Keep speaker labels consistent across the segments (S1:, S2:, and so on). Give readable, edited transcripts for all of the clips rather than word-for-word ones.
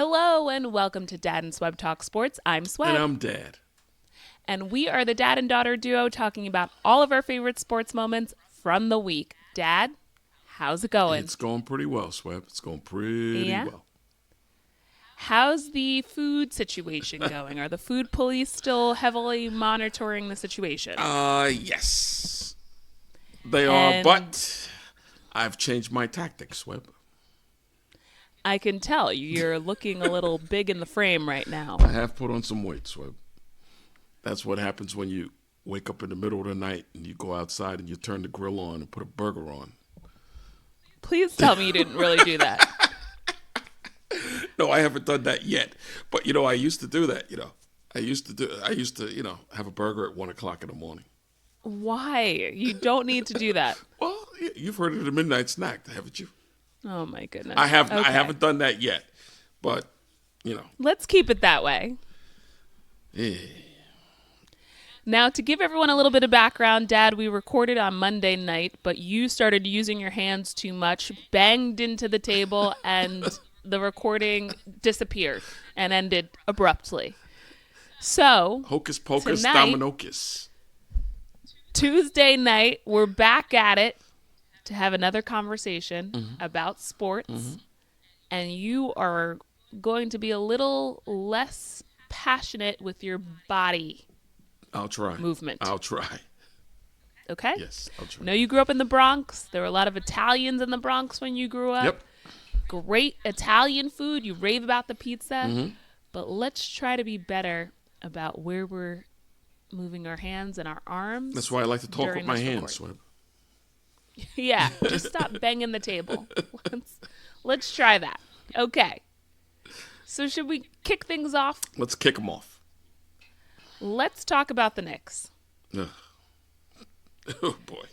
S1: Hello and welcome to Dad and Swebb Talk Sports. I'm Swebb.
S2: And I'm Dad.
S1: And we are the dad and daughter duo talking about all of our favorite sports moments from the week. Dad, how's it going?
S2: It's going pretty well, Swebb. It's going pretty well.
S1: How's the food situation going? Are the food police still heavily monitoring the situation?
S2: Yes. They are, but I've changed my tactics, Swebb.
S1: I can tell you're looking a little big in the frame right now.
S2: I have put on some weight, Swebb. That's what happens when you wake up in the middle of the night and you go outside and you turn the grill on and put a burger on.
S1: Please tell me you didn't really do that.
S2: No, I haven't done that yet. But, I used to do that, I used to, have a burger at 1 o'clock in the morning.
S1: Why? You don't need to do that.
S2: Well, you've heard of the midnight snack, haven't you?
S1: Oh, my goodness.
S2: I have.
S1: Okay.
S2: I haven't done that yet. But,
S1: Let's keep it that way.
S2: Yeah.
S1: Now, to give everyone a little bit of background, Dad, we recorded on Monday night, but you started using your hands too much, banged into the table, and the recording disappeared and ended abruptly. So,
S2: Hocus pocus,
S1: tonight,
S2: dominocus.
S1: Tuesday night, we're back at it to have another conversation about sports, and you are going to be a little less passionate with your body.
S2: I'll try.
S1: Movement.
S2: I'll try.
S1: Okay?
S2: Yes, I'll try.
S1: I know you grew up in the Bronx. There were a lot of Italians in the Bronx when you grew up.
S2: Yep.
S1: Great Italian food. You rave about the pizza. But let's try to be better about where we're moving our hands and our arms.
S2: That's why I like to talk with my hands,
S1: recording.
S2: Swebb.
S1: Yeah, just stop banging the table. Let's try that. Okay. So should we kick things off?
S2: Let's kick them off.
S1: Let's talk about the Knicks.
S2: Ugh. Oh, boy.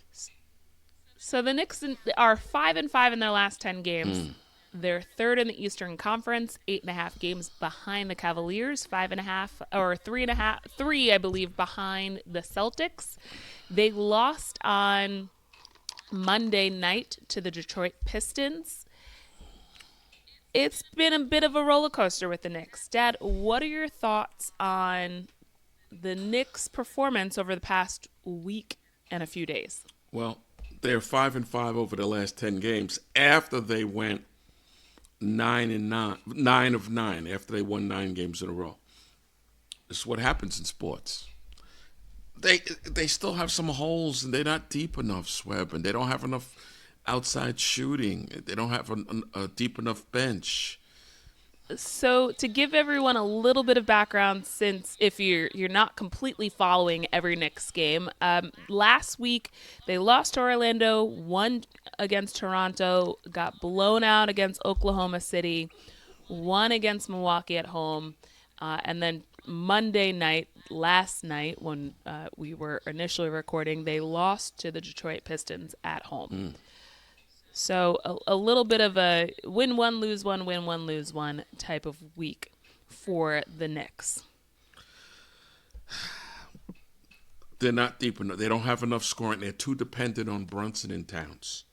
S1: So the Knicks are 5-5 in their last 10 games. They're third in the Eastern Conference, 8.5 games behind the Cavaliers, 5.5 or 3, I believe, behind the Celtics. They lost on Monday night to the Detroit Pistons. It's been a bit of a roller coaster with the Knicks. Dad, what are your thoughts on the Knicks' performance over the past week and a few days?
S2: Well, they're 5-5 over the last 10 games after they went 9 of 9 after they won 9 games in a row. This is what happens in sports. They still have some holes and they're not deep enough, Swebb, and they don't have enough outside shooting. They don't have a deep enough bench.
S1: So to give everyone a little bit of background, since if you're not completely following every Knicks game, last week they lost to Orlando, won against Toronto, got blown out against Oklahoma City, won against Milwaukee at home, and then Monday night, last night when we were initially recording, they lost to the Detroit Pistons at home. So a little bit of a win one, lose one, win one, lose one type of week for the Knicks.
S2: They're not deep enough. They don't have enough scoring. They're too dependent on Brunson and Towns.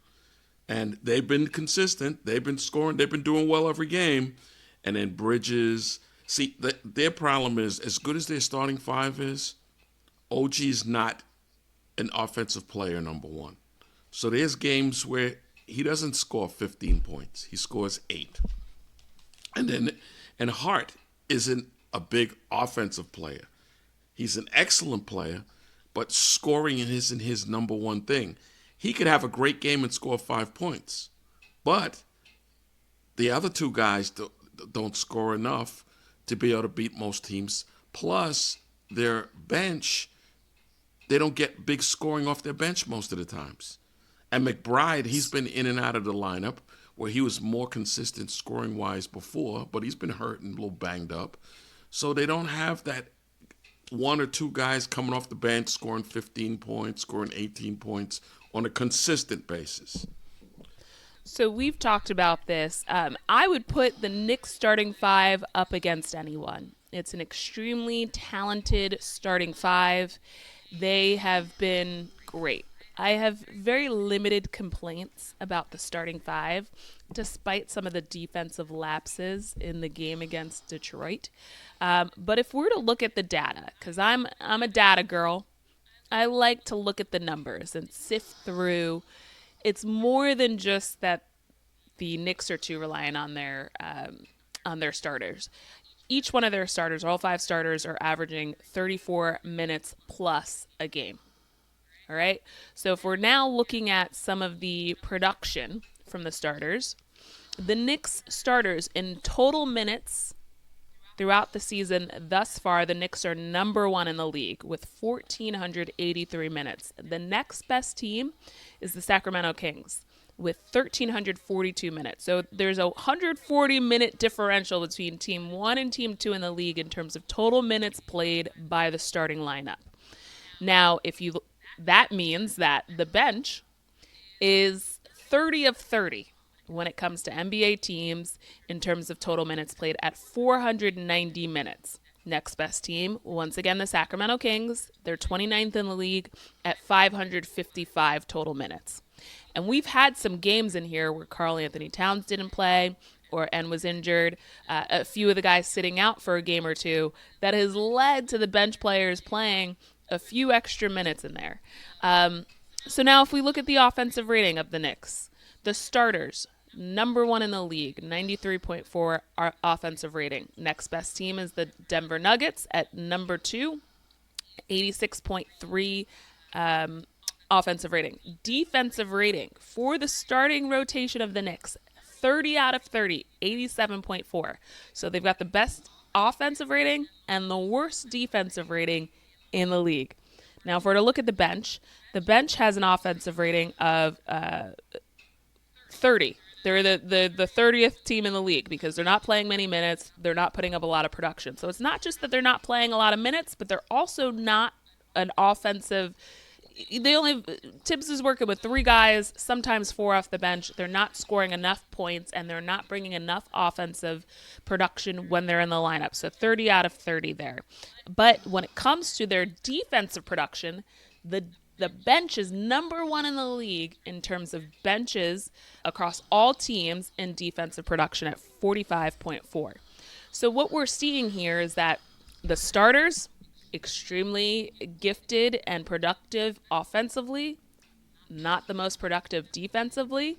S2: And they've been consistent. They've been scoring. They've been doing well every game. And then Bridges. See, their problem is, as good as their starting five is, OG's not an offensive player, number one. So there's games where he doesn't score 15 points. He scores 8. And Hart isn't a big offensive player. He's an excellent player, but scoring isn't his number one thing. He could have a great game and score 5 points. But the other two guys don't score enough to be able to beat most teams. Plus, their bench, they don't get big scoring off their bench most of the times. And McBride, he's been in and out of the lineup where he was more consistent scoring-wise before, but he's been hurt and a little banged up. So they don't have that one or two guys coming off the bench scoring 15 points, scoring 18 points on a consistent basis.
S1: So we've talked about this. I would put the Knicks starting five up against anyone. It's an extremely talented starting five. They have been great. I have very limited complaints about the starting five, despite some of the defensive lapses in the game against Detroit. But if we're to look at the data, because I'm a data girl, I like to look at the numbers and sift through. It's more than just that the Knicks are too reliant on their starters. Each one of their starters, all five starters, are averaging 34 minutes plus a game. All right. So if we're now looking at some of the production from the starters, the Knicks starters in total minutes throughout the season thus far, the Knicks are number one in the league with 1,483 minutes. The next best team is the Sacramento Kings with 1,342 minutes. So there's a 140-minute differential between Team 1 and Team 2 in the league in terms of total minutes played by the starting lineup. Now, if you that means that the bench is 30 of 30 when it comes to NBA teams in terms of total minutes played at 490 minutes. Next best team, once again, the Sacramento Kings. They're 29th in the league at 555 total minutes. And we've had some games in here where Karl Anthony Towns didn't play and was injured. A few of the guys sitting out for a game or two that has led to the bench players playing a few extra minutes in there. So now if we look at the offensive rating of the Knicks, the starters, number one in the league, 93.4 offensive rating. Next best team is the Denver Nuggets at number two, 86.3 offensive rating. Defensive rating for the starting rotation of the Knicks, 30 out of 30, 87.4. So they've got the best offensive rating and the worst defensive rating in the league. Now, if we're to look at the bench has an offensive rating of 30. They're the 30th team in the league because they're not playing many minutes. They're not putting up a lot of production. So it's not just that they're not playing a lot of minutes, but they're also not an offensive. Tibbs is working with three guys, sometimes four off the bench. They're not scoring enough points, and they're not bringing enough offensive production when they're in the lineup. So 30 out of 30 there. But when it comes to their defensive production, the bench is number one in the league in terms of benches across all teams in defensive production at 45.4. So what we're seeing here is that the starters, extremely gifted and productive offensively, not the most productive defensively,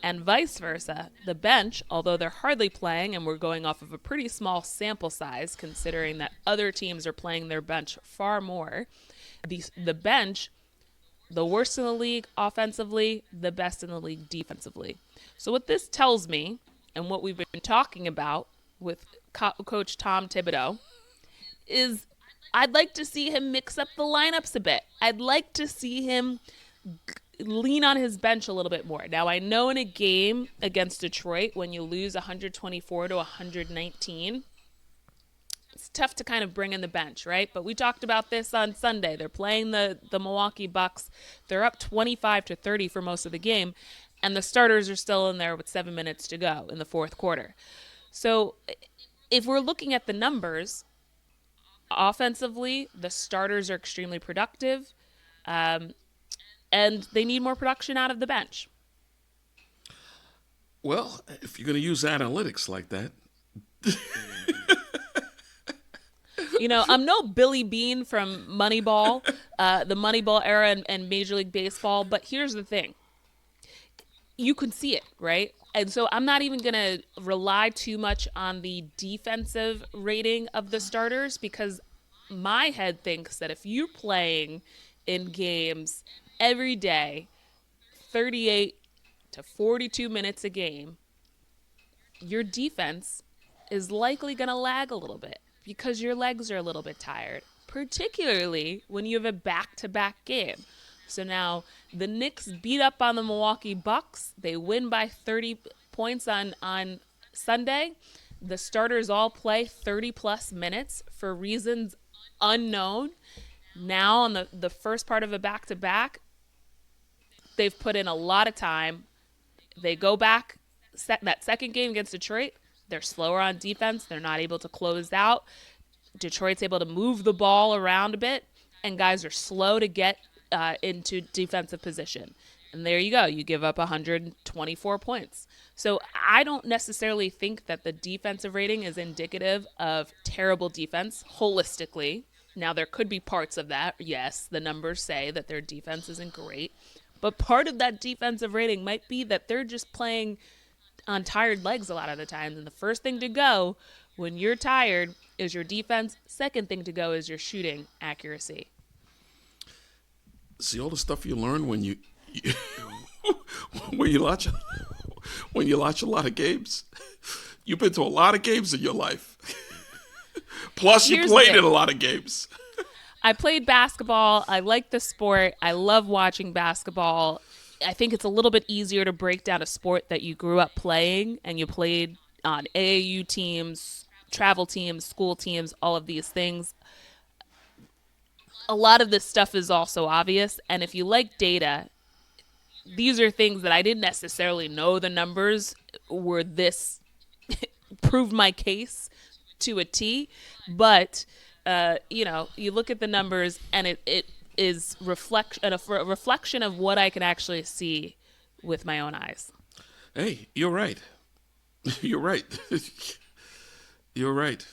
S1: and vice versa. The bench, although they're hardly playing, and we're going off of a pretty small sample size considering that other teams are playing their bench far more, the bench, the worst in the league offensively, the best in the league defensively. So what this tells me, and what we've been talking about with Coach Tom Thibodeau, is I'd like to see him mix up the lineups a bit. I'd like to see him lean on his bench a little bit more. Now, I know in a game against Detroit, when you lose 124 to 119, it's tough to kind of bring in the bench, right? But we talked about this on Sunday. They're playing the Milwaukee Bucks. They're up 25 to 30 for most of the game, and the starters are still in there with 7 minutes to go in the fourth quarter. So if we're looking at the numbers, offensively, the starters are extremely productive, and they need more production out of the bench.
S2: Well, if you're going to use analytics like that.
S1: I'm no Billy Bean from Moneyball, the Moneyball era and Major League Baseball, but here's the thing. You can see it, right? And so I'm not even going to rely too much on the defensive rating of the starters because my head thinks that if you're playing in games every day, 38 to 42 minutes a game, your defense is likely going to lag a little bit because your legs are a little bit tired, particularly when you have a back-to-back game. So now the Knicks beat up on the Milwaukee Bucks. They win by 30 points on Sunday. The starters all play 30-plus minutes for reasons unknown. Now on the first part of a back-to-back, they've put in a lot of time. They go back, that second game against Detroit, they're slower on defense. They're not able to close out. Detroit's able to move the ball around a bit, and guys are slow to get into defensive position. And there you go. You give up 124 points. So I don't necessarily think that the defensive rating is indicative of terrible defense holistically. Now, there could be parts of that. Yes, the numbers say that their defense isn't great. But part of that defensive rating might be that they're just playing on tired legs a lot of the times. And the first thing to go when you're tired is your defense. Second thing to go is your shooting accuracy.
S2: See all the stuff you learn when you when you watch a lot of games. You've been to a lot of games in your life. Plus, you played in a lot of games.
S1: I played basketball. I like the sport. I love watching basketball. I think it's a little bit easier to break down a sport that you grew up playing and you played on AAU teams, travel teams, school teams, all of these things. A lot of this stuff is also obvious. And if you like data, these are things that I didn't necessarily know the numbers were this proved my case to a T. But, you look at the numbers and it is a reflection of what I can actually see with my own eyes.
S2: Hey, you're right. You're right. You're right.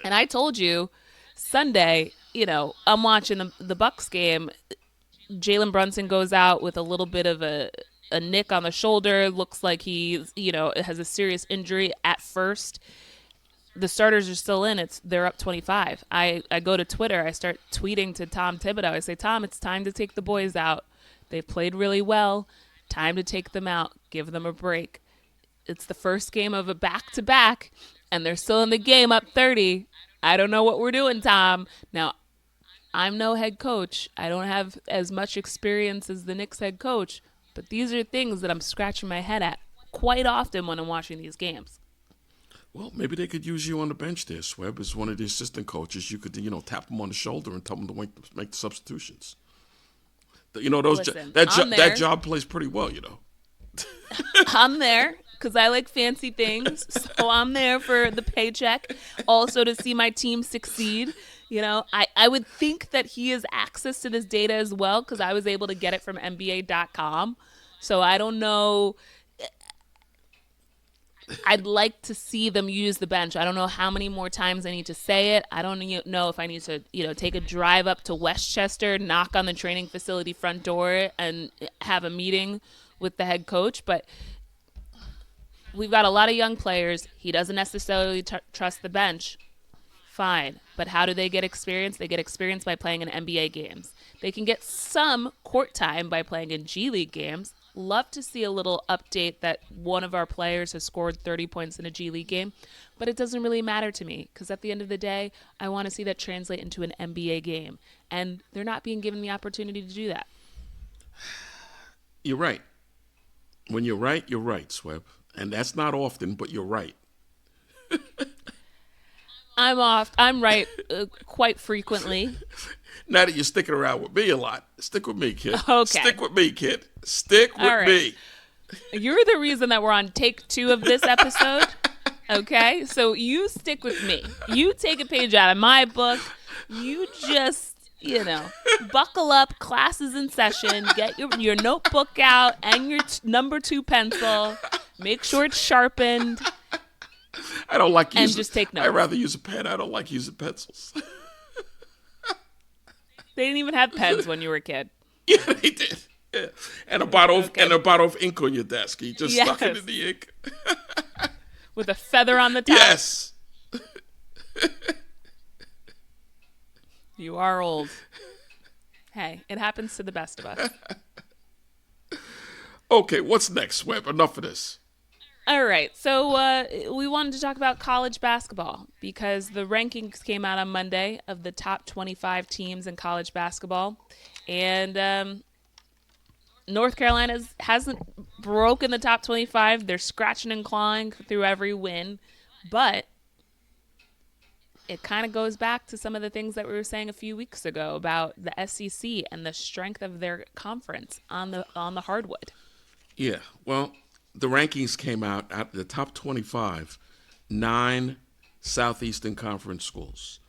S1: And I told you Sunday, I'm watching the Bucks game. Jalen Brunson goes out with a little bit of a nick on the shoulder. Looks like he, has a serious injury at first. The starters are still in. They're up 25. I go to Twitter. I start tweeting to Tom Thibodeau. I say, Tom, it's time to take the boys out. They've played really well. Time to take them out. Give them a break. It's the first game of a back-to-back, and they're still in the game up 30. I don't know what we're doing, Tom. Now, I'm no head coach. I don't have as much experience as the Knicks head coach, but these are things that I'm scratching my head at quite often when I'm watching these games.
S2: Well, maybe they could use you on the bench there, Swebb, as one of the assistant coaches. You could, tap them on the shoulder and tell them to make the substitutions. That job plays pretty well,
S1: I'm there because I like fancy things, so I'm there for the paycheck, also to see my team succeed. I would think that he has access to this data as well because I was able to get it from NBA.com. So I don't know. I'd like to see them use the bench. I don't know how many more times I need to say it. I don't know if I need to, take a drive up to Westchester, knock on the training facility front door, and have a meeting with the head coach. But we've got a lot of young players. He doesn't necessarily trust the bench. Fine. But how do they get experience? They get experience by playing in NBA games. They can get some court time by playing in G League games. Love to see a little update that one of our players has scored 30 points in a G League game, but it doesn't really matter to me because at the end of the day, I want to see that translate into an NBA game, and they're not being given the opportunity to do that.
S2: You're right. When you're right, Swebb. And that's not often, but you're right.
S1: I'm right quite frequently.
S2: Now that you're sticking around with me a lot, stick with me, kid.
S1: Okay.
S2: Stick with me, kid. Stick with me.
S1: You're the reason that we're on take 2 of this episode. Okay? So you stick with me. You take a page out of my book. You just, buckle up. Class is in session. Get your notebook out and your number 2 pencil. Make sure it's sharpened.
S2: I don't like using.
S1: And just take notes.
S2: I'd rather use a pen. I don't like using pencils.
S1: They didn't even have pens when you were a kid.
S2: Yeah, they did. Yeah. And a bottle of ink on your desk. You just stuck it in the ink.
S1: With a feather on the top.
S2: Yes.
S1: You are old. Hey, it happens to the best of us.
S2: Okay, what's next, Swebb? Enough of this.
S1: All right, so we wanted to talk about college basketball because the rankings came out on Monday of the top 25 teams in college basketball, and North Carolina hasn't broken the top 25. They're scratching and clawing through every win, but it kind of goes back to some of the things that we were saying a few weeks ago about the SEC and the strength of their conference on the hardwood.
S2: Yeah, well, the rankings came out at the top 25, 9 Southeastern Conference schools.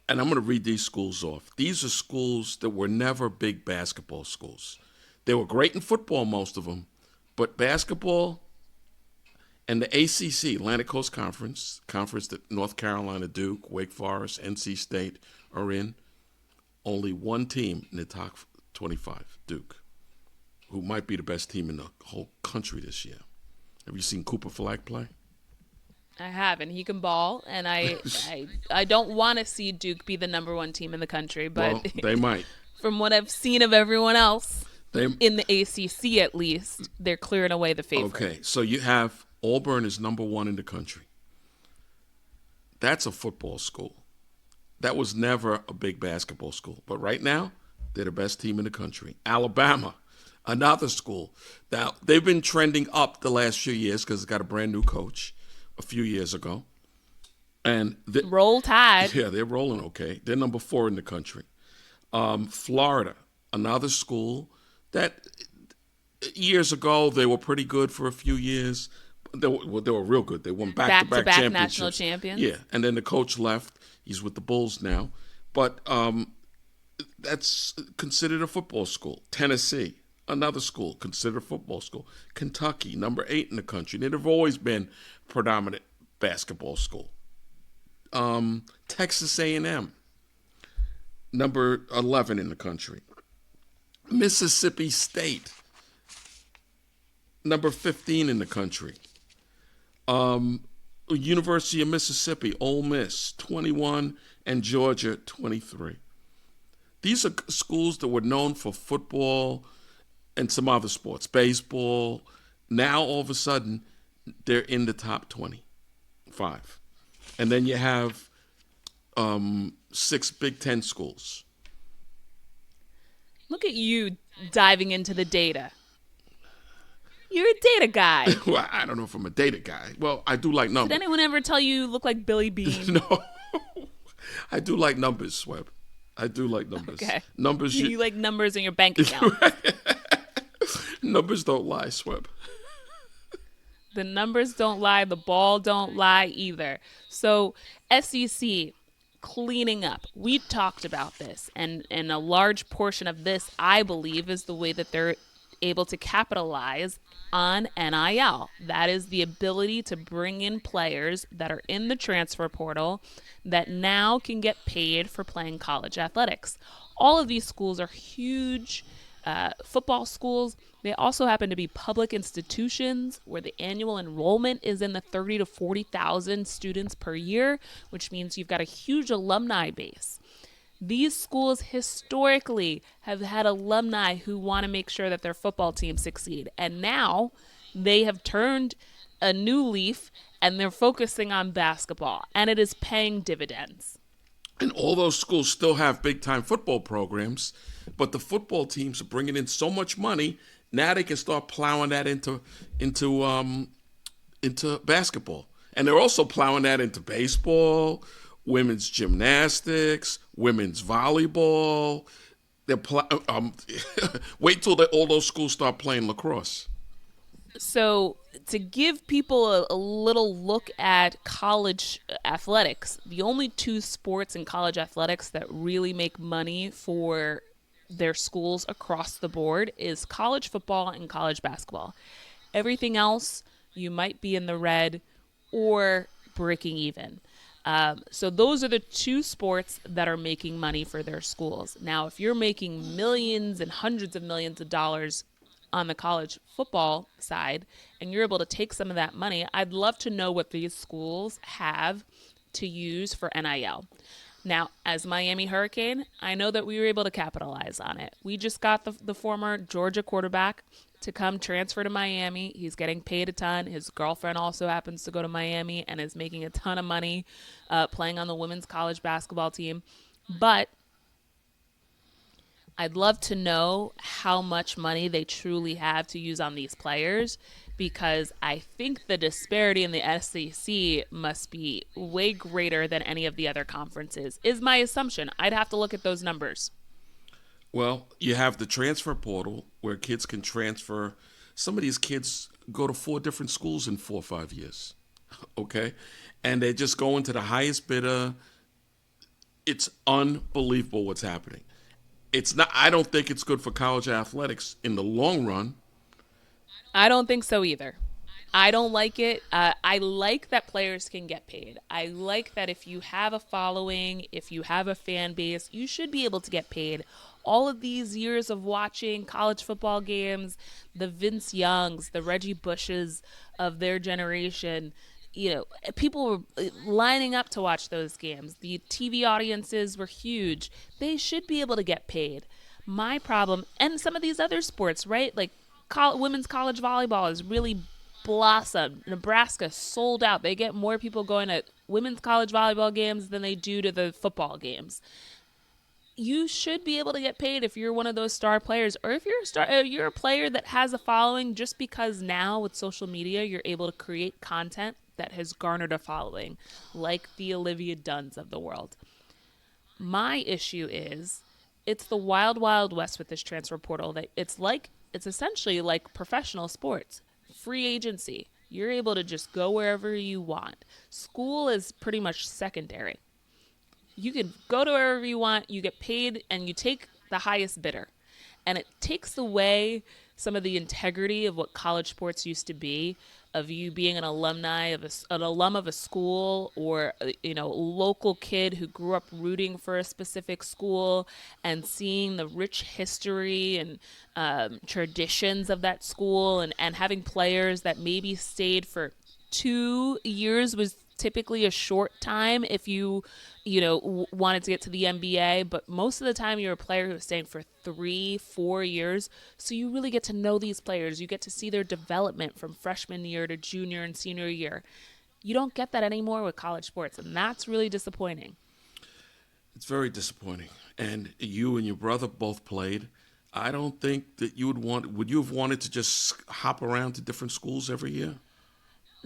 S2: and I'm going to read these schools off. These are schools that were never big basketball schools. They were great in football, most of them, but basketball and the ACC, Atlantic Coast Conference, conference that North Carolina, Duke, Wake Forest, NC State are in, only one team in the top 25, Duke, who might be the best team in the whole country this year. Have you seen Cooper Flag play?
S1: I have, and he can ball, and I don't want to see Duke be the number one team in the country, but
S2: Well, they might.
S1: from what I've seen of everyone else
S2: They
S1: in the ACC, at least, they're clearing away the favorite.
S2: Okay, so you have Auburn is number one in the country. That's a football school. That was never a big basketball school. But right now, they're the best team in the country. Alabama, another school. Now, they've been trending up the last few years because it's got a brand new coach a few years ago. And
S1: Roll Tide.
S2: yeah, they're rolling okay. They're number 4 in the country. Florida, another school that years ago they were pretty good for a few years. They were real good. They won back-to-back championships.
S1: national champions.
S2: Yeah, and then the coach left. He's with the Bulls now. But that's considered a football school. Tennessee, another school, considered a football school. Kentucky, number 8 in the country. They've always been predominant basketball school. Texas A&M, number 11 in the country. Mississippi State, number 15 in the country. University of Mississippi, Ole Miss, 21, and Georgia, 23. These are schools that were known for football and some other sports, baseball. Now, all of a sudden, they're in the top 25. And then you have 6 Big Ten schools.
S1: Look at you diving into the data. You're a data guy.
S2: Well, I don't know if I'm a data guy. Well, I do like numbers.
S1: Did anyone ever tell you look like Billy Bean?
S2: No. I do like numbers, Swebb. I do like numbers.
S1: Okay.
S2: Numbers.
S1: You like numbers in your bank account.
S2: Numbers don't lie, Swebb.
S1: The numbers don't lie. The ball don't lie either. So SEC cleaning up. We talked about this, and a large portion of this, I believe, is the way that they're able to capitalize on NIL. That is the ability to bring in players that are in the transfer portal that now can get paid for playing college athletics. All of these schools are huge football schools. They also happen to be public institutions where the annual enrollment is in the 30 to 40,000 students per year, which means you've got a huge alumni base. These schools historically have had alumni who want to make sure that their football team succeed. And now they have turned a new leaf and they're focusing on basketball, and it is paying dividends.
S2: And all those schools still have big-time football programs, but the football teams are bringing in so much money, now they can start plowing that into basketball. And they're also plowing that into baseball, women's gymnastics, women's volleyball. Wait till all those schools start playing lacrosse.
S1: So to give people a little look at college athletics, the only 2 sports in college athletics that really make money for their schools across the board is college football and college basketball. Everything else, you might be in the red or breaking even. So those are the 2 sports that are making money for their schools. Now, if you're making millions and hundreds of millions of dollars on the college football side and you're able to take some of that money, I'd love to know what these schools have to use for NIL. Now, as Miami Hurricane, I know that we were able to capitalize on it. We just got the former Georgia quarterback to come transfer to Miami. He's getting paid a ton. His girlfriend also happens to go to Miami and is making a ton of money playing on the women's college basketball team. But I'd love to know how much money they truly have to use on these players, because I think the disparity in the SEC must be way greater than any of the other conferences, is my assumption. I'd have to look at those numbers.
S2: Well, you have the transfer portal where kids can transfer. Some of these kids go to 4 different schools in 4 or 5 years, okay? And they just go into the highest bidder. It's unbelievable what's happening. It's not. I don't think it's good for college athletics in the long run.
S1: I don't think so either. I don't like it. I like that players can get paid. I like that if you have a following, if you have a fan base, you should be able to get paid. All of these years of watching college football games, the Vince Youngs, the Reggie Bushes of their generation, people were lining up to watch those games. The TV audiences were huge. They should be able to get paid. My problem, and some of these other sports, right? Like women's college volleyball is really blossomed. Nebraska sold out. They get more people going to women's college volleyball games than they do to the football games. You should be able to get paid if you're one of those star players, or if you're a player that has a following, just because now with social media you're able to create content that has garnered a following, like the Olivia Dunns of the world. My issue is it's the wild, wild west with this transfer portal. That it's essentially like professional sports, free agency. You're able to just go wherever you want. School is pretty much secondary. You can go to wherever you want, you get paid, and you take the highest bidder. And it takes away some of the integrity of what college sports used to be, of you being an alumni of an alum of a school, or local kid who grew up rooting for a specific school and seeing the rich history and traditions of that school, and having players that maybe stayed for 2 years was typically a short time if wanted to get to the NBA, but most of the time you're a player who's staying for 3-4 years. So you really get to know these players. You get to see their development from freshman year to junior and senior year. You don't get that anymore with college sports, and that's really disappointing.
S2: It's very disappointing. And you and your brother both played. I don't think that would you have wanted to just hop around to different schools every year?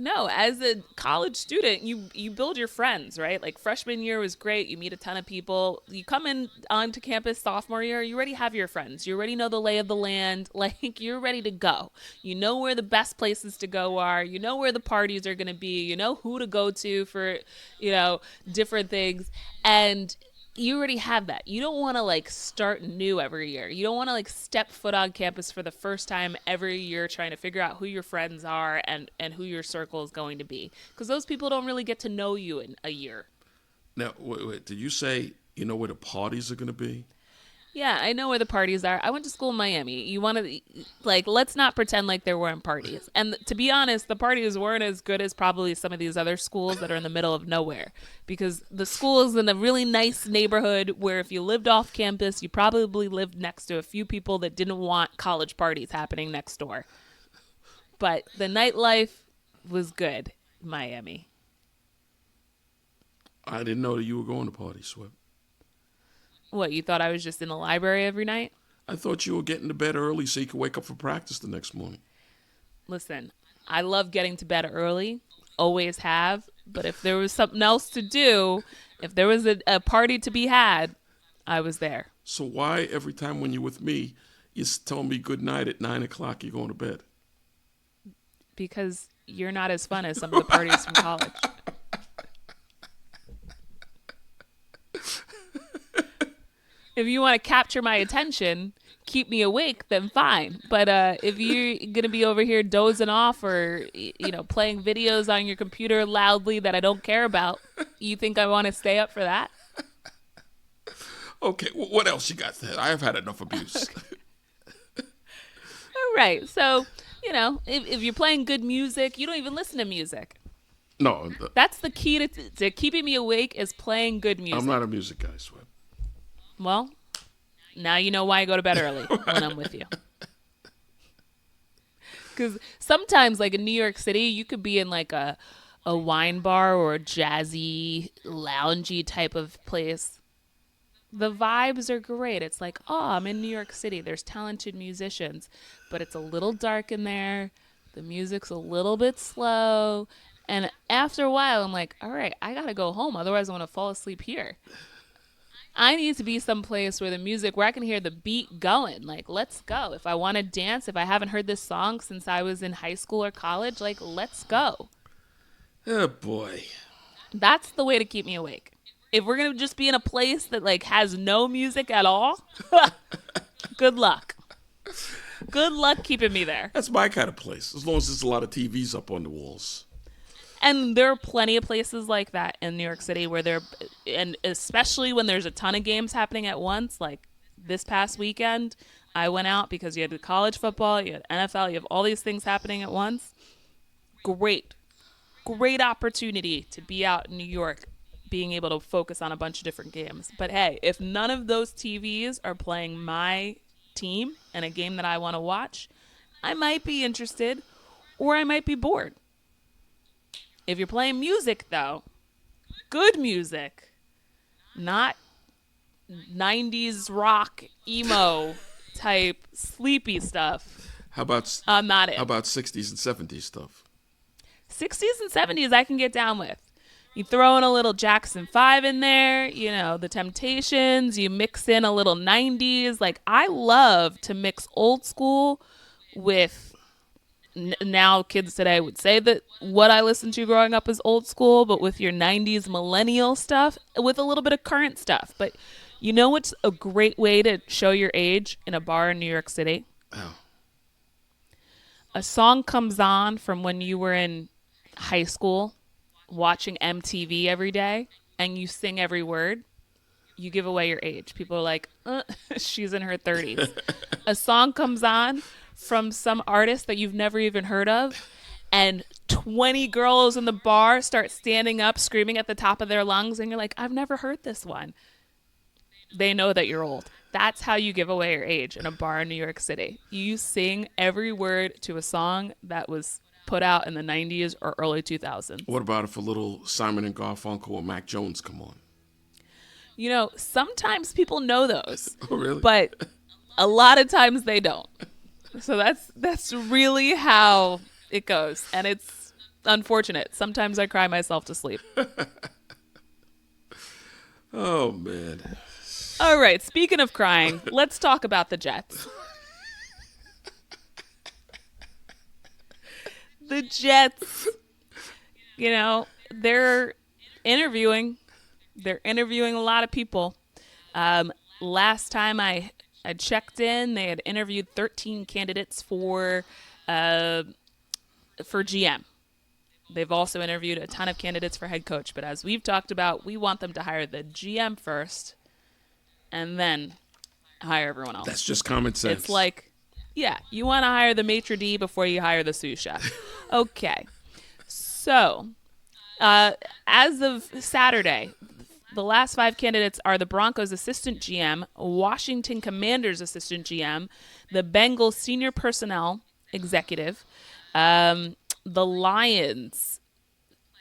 S1: No, as a college student, you build your friends, right? Like freshman year was great. You meet a ton of people. You come in onto campus sophomore year, you already have your friends. You already know the lay of the land. Like you're ready to go. You know where the best places to go are. You know where the parties are going to be. You know who to go to for, different things. And you already have that. You don't want to start new every year. You don't want to step foot on campus for the first time every year trying to figure out who your friends are and who your circle is going to be, because those people don't really get to know you in a year.
S2: Now, wait, did you say you know where the parties are going to be?
S1: Yeah, I know where the parties are. I went to school in Miami. You want to, let's not pretend like there weren't parties. And to be honest, the parties weren't as good as probably some of these other schools that are in the middle of nowhere. Because the school is in a really nice neighborhood where if you lived off campus, you probably lived next to a few people that didn't want college parties happening next door. But the nightlife was good in Miami.
S2: I didn't know that you were going to parties, Swebb.
S1: What, you thought I was just in the library every night?
S2: I thought you were getting to bed early so you could wake up for practice the next morning.
S1: Listen, I love getting to bed early, always have, but if there was something else to do, if there was a party to be had, I was there.
S2: So why every time when you're with me, you tell me good night at 9 o'clock, you're going to bed?
S1: Because you're not as fun as some of the parties from college. If you want to capture my attention, keep me awake, then fine. But if you're going to be over here dozing off or, playing videos on your computer loudly that I don't care about, you think I want to stay up for that?
S2: Okay, what else you got there? I have had enough abuse.
S1: All right. So, if you're playing good music, you don't even listen to music.
S2: No.
S1: That's the key to keeping me awake, is playing good music.
S2: I'm not a music guy, Swebb.
S1: Well, now you know why I go to bed early when I'm with you. Because sometimes, in New York City, you could be in a wine bar or a jazzy, loungy type of place. The vibes are great. It's like, oh, I'm in New York City. There's talented musicians, but it's a little dark in there. The music's a little bit slow. And after a while, I'm like, all right, I got to go home. Otherwise, I'm going to fall asleep here. I need to be someplace where I can hear the beat going. Let's go. If I want to dance, if I haven't heard this song since I was in high school or college, let's go.
S2: Oh, boy.
S1: That's the way to keep me awake. If we're gonna just be in a place that like has no music at all, good luck. Good luck keeping me there.
S2: That's my kind of place, as long as there's a lot of TVs up on the walls.
S1: And there are plenty of places like that in New York City where and especially when there's a ton of games happening at once, like this past weekend, I went out because you had the college football, you had NFL, you have all these things happening at once. Great, great opportunity to be out in New York, being able to focus on a bunch of different games. But hey, if none of those TVs are playing my team and a game that I want to watch, I might be interested or I might be bored. If you're playing music, though, good music, not 90s rock, emo type sleepy stuff, I'm not in.
S2: How about 60s and 70s stuff?
S1: 60s and 70s I can get down with. You throw in a little Jackson 5 in there, you know, the Temptations, you mix in a little 90s. Like, I love to mix old school with now kids today would say that what I listened to growing up is old school, but with your 90s millennial stuff, with a little bit of current stuff. But you know what's a great way to show your age in a bar in New York City?
S2: Oh.
S1: A song comes on from when you were in high school watching MTV every day and you sing every word. You give away your age. People are like, she's in her 30s. A song comes on from some artist that you've never even heard of, and 20 girls in the bar start standing up, screaming at the top of their lungs, and you're like, I've never heard this one. They know that you're old. That's how you give away your age in a bar in New York City. You sing every word to a song that was put out in the 90s or early 2000s.
S2: What about if a little Simon and Garfunkel or Mac Jones come on?
S1: You know, sometimes people know those.
S2: Oh, really?
S1: But a lot of times they don't. So that's really how it goes. And it's unfortunate. Sometimes I cry myself to sleep.
S2: Oh, man.
S1: All right. Speaking of crying, let's talk about the Jets. The Jets, you know, they're interviewing. They're interviewing a lot of people. Last time I checked in, they had interviewed 13 candidates for GM. They've also interviewed a ton of candidates for head coach. But as we've talked about, we want them to hire the GM first and then hire everyone else.
S2: That's just common sense.
S1: It's like, yeah, you want to hire the maitre d' before you hire the sous chef. Okay. So, as of Saturday, the last 5 candidates are the Broncos assistant GM, Washington Commanders assistant GM, the Bengals senior personnel executive, the Lions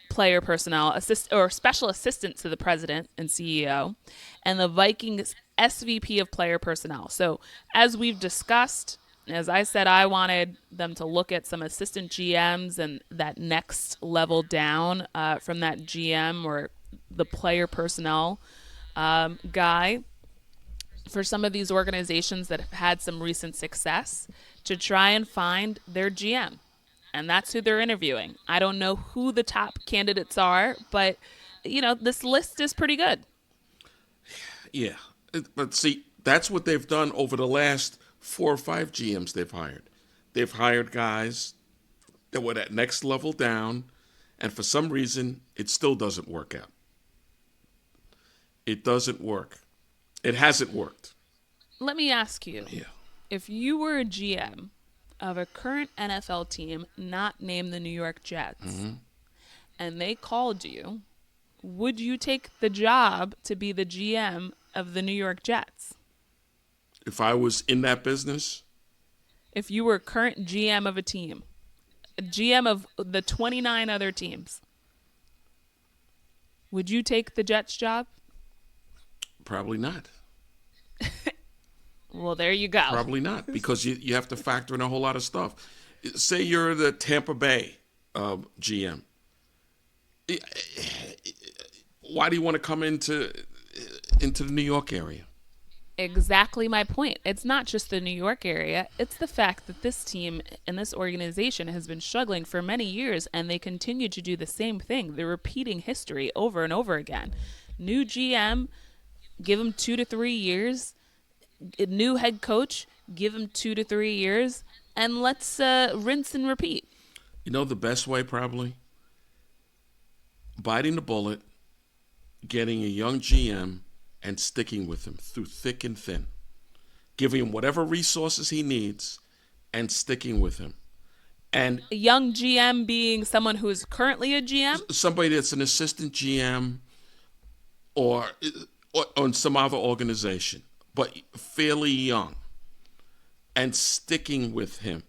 S1: player personnel or special assistant to the president and CEO, and the Vikings SVP of player personnel. So as we've discussed, as I said, I wanted them to look at some assistant GMs and that next level down from that GM or the player personnel guy for some of these organizations that have had some recent success to try and find their GM. And that's who they're interviewing. I don't know who the top candidates are, but, you know, this list is pretty good.
S2: Yeah. But see, that's what they've done over the last 4 or 5 GMs they've hired. They've hired guys that were that next level down, and for some reason, it still doesn't work out. It doesn't work. It hasn't worked.
S1: Let me ask you,
S2: Yeah.
S1: if you were a GM of a current NFL team not named the New York Jets, and they called you, would you take the job to be the GM of the New York Jets?
S2: If I was in that business,
S1: If you were current GM of a team, a GM of the 29 other teams, would you take the Jets job?
S2: probably not.
S1: Well, there you go.
S2: Probably not, because you have to factor in a whole lot of stuff. Say you're the Tampa Bay GM. Why do you want to come into the New York area?
S1: Exactly my point. It's not just the New York area. It's the fact that this team and this organization has been struggling for many years, and they continue to do the same thing. They're repeating history over and over again. New GM, give him 2 to 3 years. A new head coach, give him 2 to 3 years, and let's rinse and repeat.
S2: You know the best way probably? Biting the bullet, getting a young GM, and sticking with him through thick and thin. Giving him whatever resources he needs and sticking with him. And
S1: A young GM being someone who is currently a GM.
S2: somebody that's an assistant GM or, or on some other organization, but fairly young, and sticking with him.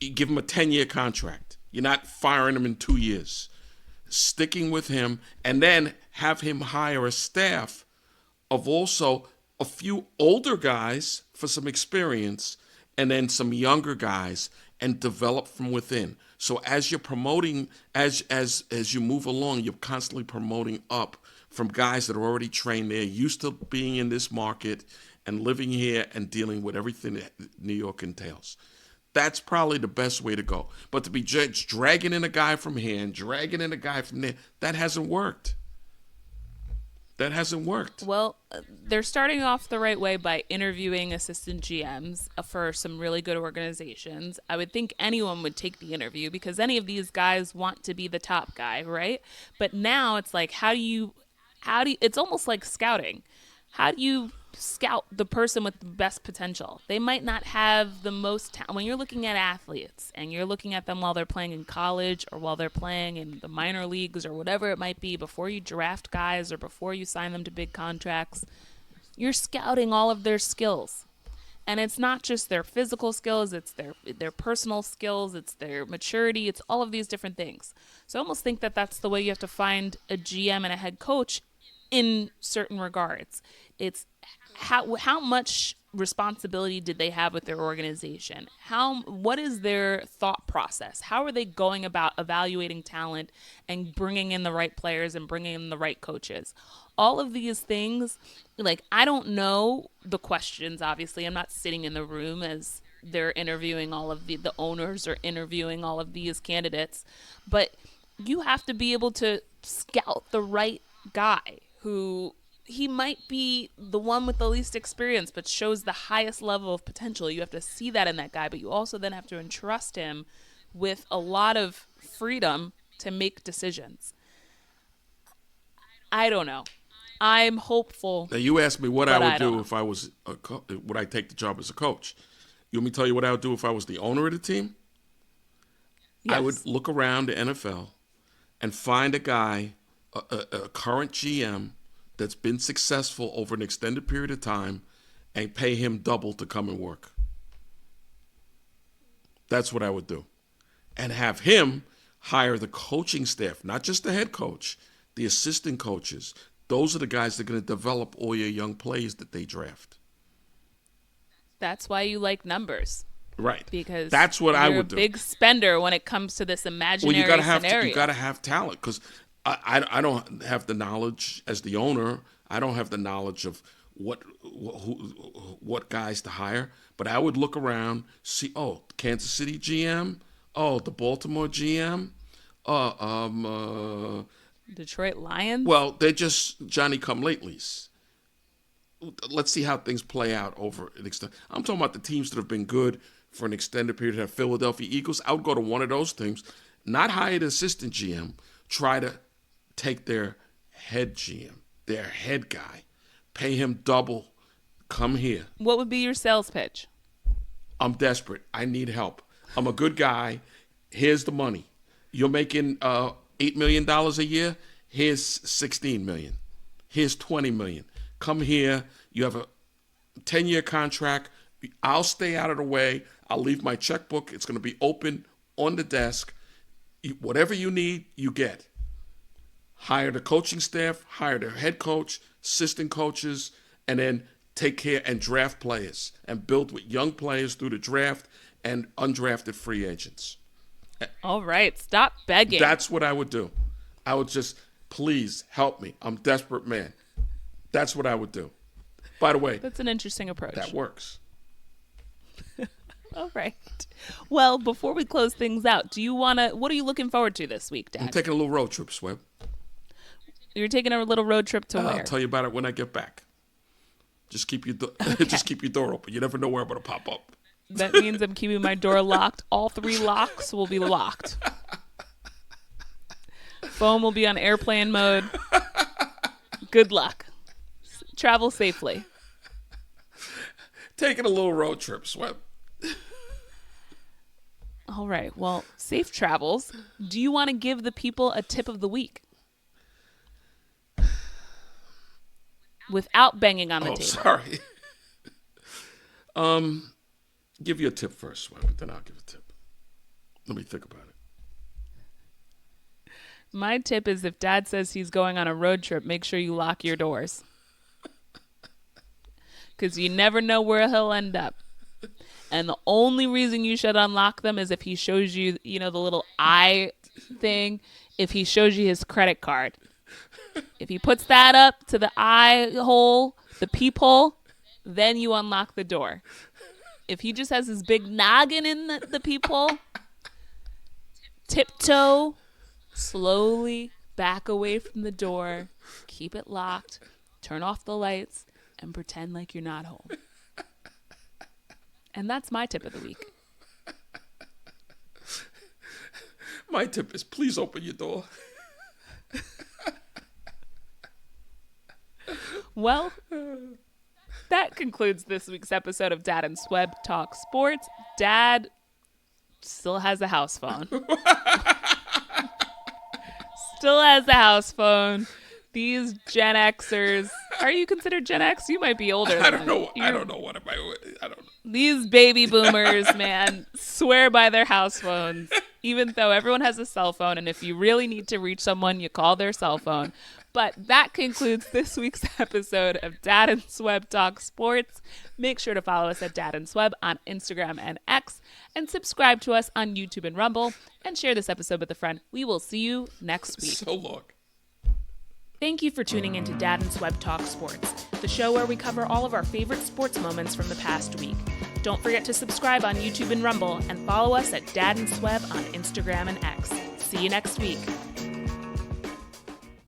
S2: You give him a 10-year contract. You're not firing him in 2 years. Sticking with him, and then have him hire a staff of also a few older guys for some experience, and then some younger guys, and develop from within. So as you're promoting, as you move along, you're constantly promoting up from guys that are already trained there, used to being in this market and living here and dealing with everything that New York entails. That's probably the best way to go. But to be dragging in a guy from here and dragging in a guy from there, that hasn't worked. That hasn't worked.
S1: Well, they're starting off the right way by interviewing assistant GMs for some really good organizations. I would think anyone would take the interview because any of these guys want to be the top guy, right? But now it's like, it's almost like scouting. How do you scout the person with the best potential? They might not have the most talent. When you're looking at athletes and you're looking at them while they're playing in college or while they're playing in the minor leagues or whatever it might be, before you draft guys or before you sign them to big contracts, you're scouting all of their skills. And it's not just their physical skills, it's their personal skills, it's their maturity, it's all of these different things. So I almost think that that's the way you have to find a GM and a head coach in certain regards. It's how much responsibility did they have with their organization? What is their thought process? How are they going about evaluating talent and bringing in the right players and bringing in the right coaches? All of these things, like, I don't know the questions, obviously. I'm not sitting in the room as they're interviewing all of the owners or interviewing all of these candidates, but you have to be able to scout the right guy who he might be the one with the least experience but shows the highest level of potential. You have to see that in that guy, but you also then have to entrust him with a lot of freedom to make decisions. I don't know. I'm hopeful.
S2: Now you asked me what I
S1: but
S2: would
S1: I don't
S2: do
S1: know.
S2: if I was would I take the job as a coach? You want me to tell you what I would do if I was the owner of the team? I would
S1: Yes.
S2: look around the NFL and find a guy, a current GM that's been successful over an extended period of time, and pay him double to come and work. That's what I would do. And have him hire the coaching staff, not just the head coach, the assistant coaches. Those are the guys that are going to develop all your young players that they draft.
S1: That's why you like numbers,
S2: Right.
S1: because
S2: That's what I
S1: you're a
S2: would do.
S1: big spender when it comes to this
S2: Well,
S1: imaginary
S2: you gotta have
S1: scenario.
S2: you gotta have talent because I don't have the knowledge as the owner. I don't have the knowledge of what guys to hire. But I would look around, see, Kansas City GM, the Baltimore GM,
S1: Detroit Lions?
S2: well, they're just Johnny Come Latelys. Let's see how things play out over an extent. I'm talking about the teams that have been good for an extended period. Have Philadelphia Eagles. I would go to one of those teams, not hire the assistant GM. Try to take their head GM, their head guy, pay him double. Come here.
S1: What would be your sales pitch?
S2: I'm desperate. I need help. I'm a good guy. Here's the money. You're making $8 million a year. Here's $16 million. Here's $20 million. Come here. You have a 10-year contract. I'll stay out of the way. I'll leave my checkbook. It's going to be open on the desk. Whatever you need, you get. Hire the coaching staff, hire the head coach, assistant coaches, and then take care and draft players and build with young players through the draft and undrafted free agents.
S1: All right, stop begging.
S2: That's what I would do. I would just, please help me. I'm a desperate man. That's what I would do. By the way,
S1: That's an interesting approach.
S2: that works.
S1: All right. Well, before we close things out, what are you looking forward to this week,
S2: I'm
S1: Dad?
S2: taking a little road trip, Swebb.
S1: You're taking a little road trip to where?
S2: I'll tell you about it when I get back. Just keep your just keep your door open. You never know where I'm gonna pop up.
S1: That means I'm keeping my door locked. All 3 locks will be locked. Phone will be on airplane mode. Good luck. Travel safely.
S2: Taking a little road trip, Swebb.
S1: All right. Well, safe travels. Do you want to give the people a tip of the week? Without banging on the table.
S2: Sorry. Give you a tip first, Swebb, then I'll give a tip. Let me think about it.
S1: My tip is if Dad says he's going on a road trip, make sure you lock your doors. Because you never know where he'll end up. And the only reason you should unlock them is if he shows you, the little eye thing, if he shows you his credit card. If he puts that up to the eye hole, the peephole, then you unlock the door. If he just has his big noggin in the peephole, tiptoe, slowly back away from the door, keep it locked, turn off the lights, and pretend like you're not home. And that's my tip of the week.
S2: My tip is please open your door.
S1: Well, that concludes this week's episode of Dad and Swebb Talk Sports. Dad still has a house phone. Still has a house phone. These Gen Xers, are you considered Gen X? You might be older.
S2: I don't know. I don't know. What am I? I don't know.
S1: These baby boomers, man, swear by their house phones, even though everyone has a cell phone. And if you really need to reach someone, you call their cell phone. But that concludes this week's episode of Dad and Swebb Talk Sports. Make sure to follow us at Dad and Swebb on Instagram and X, and subscribe to us on YouTube and Rumble, and share this episode with a friend. We will see you next week.
S2: So long.
S1: Thank you for tuning in to Dad and Swebb Talk Sports, the show where we cover all of our favorite sports moments from the past week. Don't forget to subscribe on YouTube and Rumble, and follow us at Dad and Swebb on Instagram and X. See you next week.